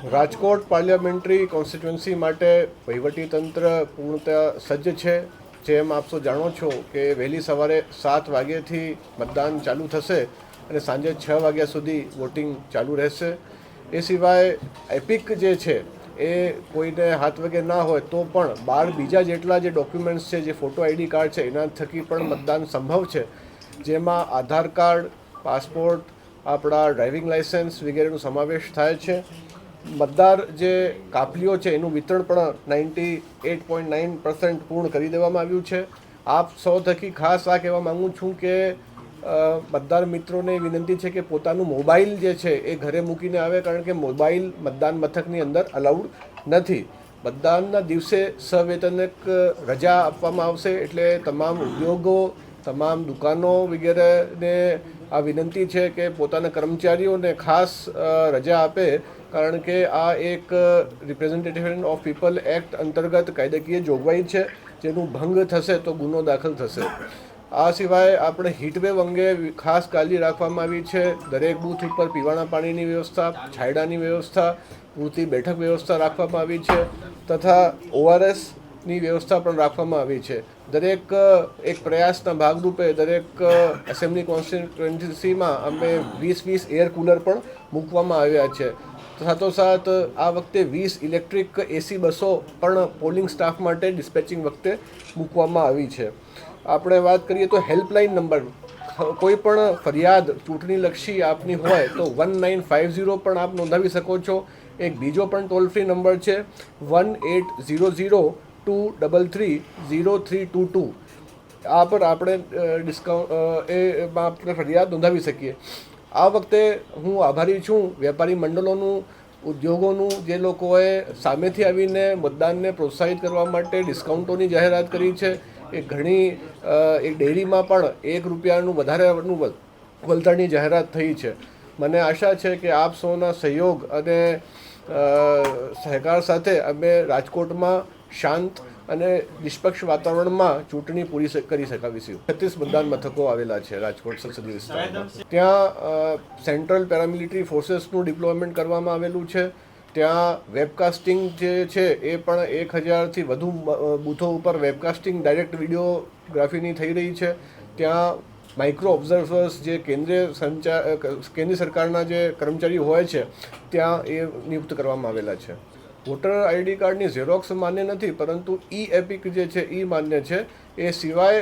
Rajkot parliamentary constituency માટે વહીવટીતંત્ર પૂર્ણતઃ સજ્જ છે. જેમ આપ સૌ જાણો છો કે વહેલી સવારે 7 વાગ્યાથી મતદાન ચાલુ થશે અને સાંજે 6 વાગ્યા સુધી વોટિંગ ચાલુ રહેશે. એ સિવાય એપિક જે છે એ કોઈને હાથ વગેરે ના હોય તો પણ 12 બીજા જેટલા જે ડોક્યુમેન્ટ્સ છે, જે ફોટો આઈડી કાર્ડ છે, એના થકી પણ મતદાન સંભવ છે. જેમાં આધાર કાર્ડ, પાસપોર્ટ, આપણા ડ્રાઇવિંગ લાઇસન્સ વગેરેનો સમાવેશ થાય છે. મતદાર જે કાપલીઓ છે એનું વિતરણ પણ 98.9% પૂર્ણ કરી દેવામાં આવ્યું છે. આપ સૌ થકી ખાસ આ કહેવા માગું છું કે મતદાર મિત્રોને વિનંતી છે કે પોતાનું મોબાઈલ જે છે એ ઘરે મૂકીને આવે, કારણ કે મોબાઈલ મતદાન મથકની અંદર અલાઉડ નથી. મતદાનના દિવસે સવેતનિક રજા આપવામાં આવશે, એટલે તમામ ઉદ્યોગો, તમામ દુકાનો વગેરેને આ વિનંતી છે કે પોતાના કર્મચારીઓને ખાસ રજા આપે, કારણ કે આ એક રિપ્રેઝન્ટેશન ઓફ પીપલ એક્ટ અંતર્ગત કાયદાકીય જોગવાઈ છે, જેનું ભંગ થશે તો ગુનો દાખલ થશે. આ સિવાય આપણે હીટવેવ અંગે ખાસ કાળજી રાખવામાં આવી છે. દરેક બૂથ ઉપર પીવાના પાણીની વ્યવસ્થા, છાંયડાની વ્યવસ્થા, પૂરતી બેઠક વ્યવસ્થા રાખવામાં આવી છે તથા ORSની વ્યવસ્થા પણ રાખવામાં આવી છે. દરેક એક પ્રયાસના ભાગરૂપે દરેક એસેમ્બલી કોન્સ્ટિટ્યુન્સીમાં અમે 20 એર કુલર પણ મૂકવામાં આવ્યા છે. સાથોસાથ આ વખતે 20 ઇલેક્ટ્રિક AC બસો પણ પોલિંગ સ્ટાફ માટે ડિસ્પેચિંગ વખતે મૂકવામાં આવી છે. આપણે વાત કરીએ તો હેલ્પલાઇન નંબર, કોઈ પણ ફરિયાદ ચૂંટણીલક્ષી આપની હોય તો 1950 પણ આપ નોંધાવી શકો છો. એક બીજો પણ ટોલ ફ્રી નંબર છે 1800-233-0322. આ પર આપણે એમાં આપણે ફરિયાદ નોંધાવી શકીએ. આ વખતે હું આભારી છું વેપારી મંડળોનું, ઉદ્યોગોનું, જે લોકોએ સામેથી આવીને મતદાનને પ્રોત્સાહિત કરવા માટે ડિસ્કાઉન્ટોની જાહેરાત કરી છે. એ ઘણી એક ડેરીમાં પણ ₹1 વધારેનું વળતરની જાહેરાત થઈ છે. મને આશા છે કે આપ સૌના સહયોગ અને સહકાર સાથે અમે રાજકોટમાં શાંત અને નિષ્પક્ષ વાતાવરણમાં ચૂંટણી પૂરી કરી શકાવીશું. 36 મતદાન મથકો આવેલા છે રાજકોટ સંસદીય વિસ્તારમાં. ત્યાં સેન્ટ્રલ પેરામિલિટરી ફોર્सेसનું ડિપ્લોયમેન્ટ કરવામાં આવેલું છે. ત્યાં વેબકાસ્ટિંગ જે છે એ પણ 1000થી વધુ બૂથો ઉપર વેબકાસ્ટિંગ ડાયરેક્ટ વિડીયોગ્રાફીની થઈ રહી છે. ત્યાં માઇક્રો ઓબ્ઝર્વર્સ, જે કેન્દ્ર સરકારના જે કર્મચારીઓ હોય છે, ત્યાં એ નિયુક્ત કરવામાં આવેલા છે. વોટર આઈડી કાર્ડની ઝેરોક્સ માન્ય નથી, પરંતુ એપિક જે છે એ માન્ય છે. એ સિવાય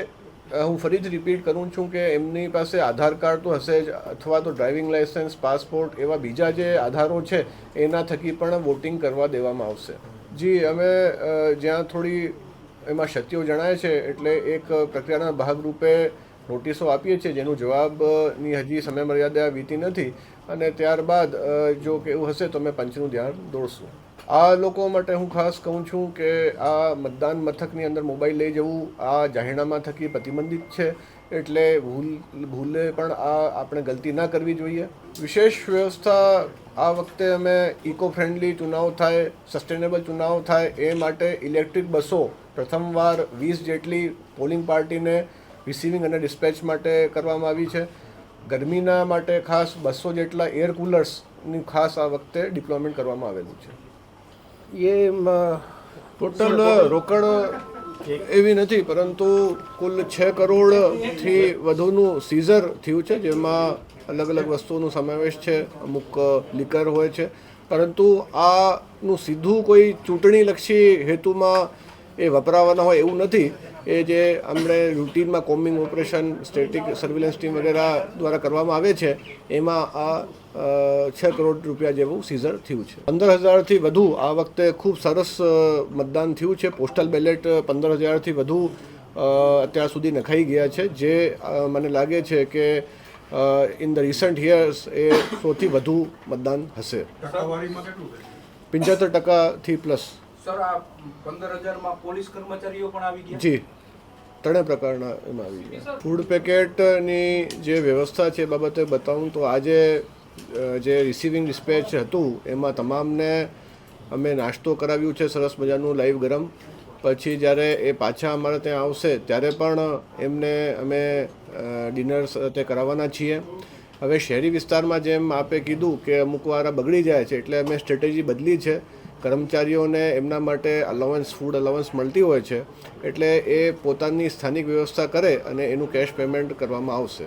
હું ફરીથી રિપીટ કરું છું કે એમની પાસે આધાર કાર્ડ તો હશે જ, અથવા તો ડ્રાઇવિંગ લાઇસન્સ, પાસપોર્ટ, એવા બીજા જે આધારો છે એના થકી પણ વોટિંગ કરવા દેવામાં આવશે. જી, અમે જ્યાં થોડી એમાં ક્ષતિઓ જણાય છે એટલે એક પ્રક્રિયાના ભાગરૂપે નોટિસો આપીએ છીએ, જેનું જવાબની હજી સમયમર્યાદા વીતી નથી, અને ત્યારબાદ જો કે એવું હશે તો અમે પંચનું ધ્યાન દોરશું. આ લોકો માટે હું ખાસ કહું છું કે આ મતદાન મથકની અંદર મોબાઈલ લઈ જવું આ જાહેરનામા થકી પ્રતિબંધિત છે, એટલે ભૂલે પણ આ આપણે ગલતી ના કરવી જોઈએ. વિશેષ વ્યવસ્થા આ વખતે અમે ઇકો ફ્રેન્ડલી ચુનાવ થાય, સસ્ટેનેબલ ચુનાવ થાય એ માટે ઇલેક્ટ્રિક બસો પ્રથમવાર 20 જેટલી પોલિંગ પાર્ટીને રિસીવિંગ અને ડિસ્પેચ માટે કરવામાં આવી છે. ગરમીના માટે ખાસ 200 જેટલા એર કુલર્સની ખાસ આ વખતે ડિપ્લોયમેન્ટ કરવામાં આવેલું છે. એ ટોટલ રોકડ એવી નથી, પરંતુ કુલ 6 કરોડથી વધુનું સીઝર થયું છે, જેમાં અલગ અલગ વસ્તુઓનો સમાવેશ છે. અમુક લિકર હોય છે, પરંતુ આનું સીધું કોઈ ચૂંટણીલક્ષી હેતુમાં એ વપરાવાના હોય એવું નથી. એ જે અમને રૂટીનમાં combing operation, static surveillance team વગેરે દ્વારા કરવામાં આવે છે, એમાં આ 6 કરોડ રૂપિયા જેવું સીઝર થયું છે. 15,000થી વધુ આ વખતે ખૂબ સરસ મતદાન થયું છે. પોસ્ટલ બેલેટ 15,000થી વધુ અત્યાર સુધી નખાઈ ગયા છે, જે મને લાગે છે કે ઇન ધ રિસન્ટ યર્સ એ સૌથી વધુ મતદાન હશે. 75%થી પ્લસ. સર, આ 15,000માં પોલીસ કર્મચારીઓ પણ આવી ગયા? જી, 3 પ્રકારના એમાં આવી ગયા. ફૂડ પેકેટની જે વ્યવસ્થા છે એ બાબતે બતાવું તો આજે જે રિસીવિંગ ડિસ્પેચ હતું એમાં તમામને અમે નાસ્તો કરાવ્યું છે, સરસ મજાનું લાઈવ ગરમ. પછી જ્યારે એ પાછા અમારે ત્યાં આવશે ત્યારે પણ એમને અમે ડિનર તે કરાવવાના છીએ. હવે શહેરી વિસ્તારમાં જેમ આપે કીધું કે અમુક વાર આ બગડી જાય છે, એટલે અમે સ્ટ્રેટેજી બદલી છે. કર્મચારીઓને એમના માટે અલાવન્સ, ફૂડ અલાવન્સ મળતી હોય છે, એટલે એ પોતાની સ્થાનિક વ્યવસ્થા કરે અને એનું કેશ પેમેન્ટ કરવામાં આવશે.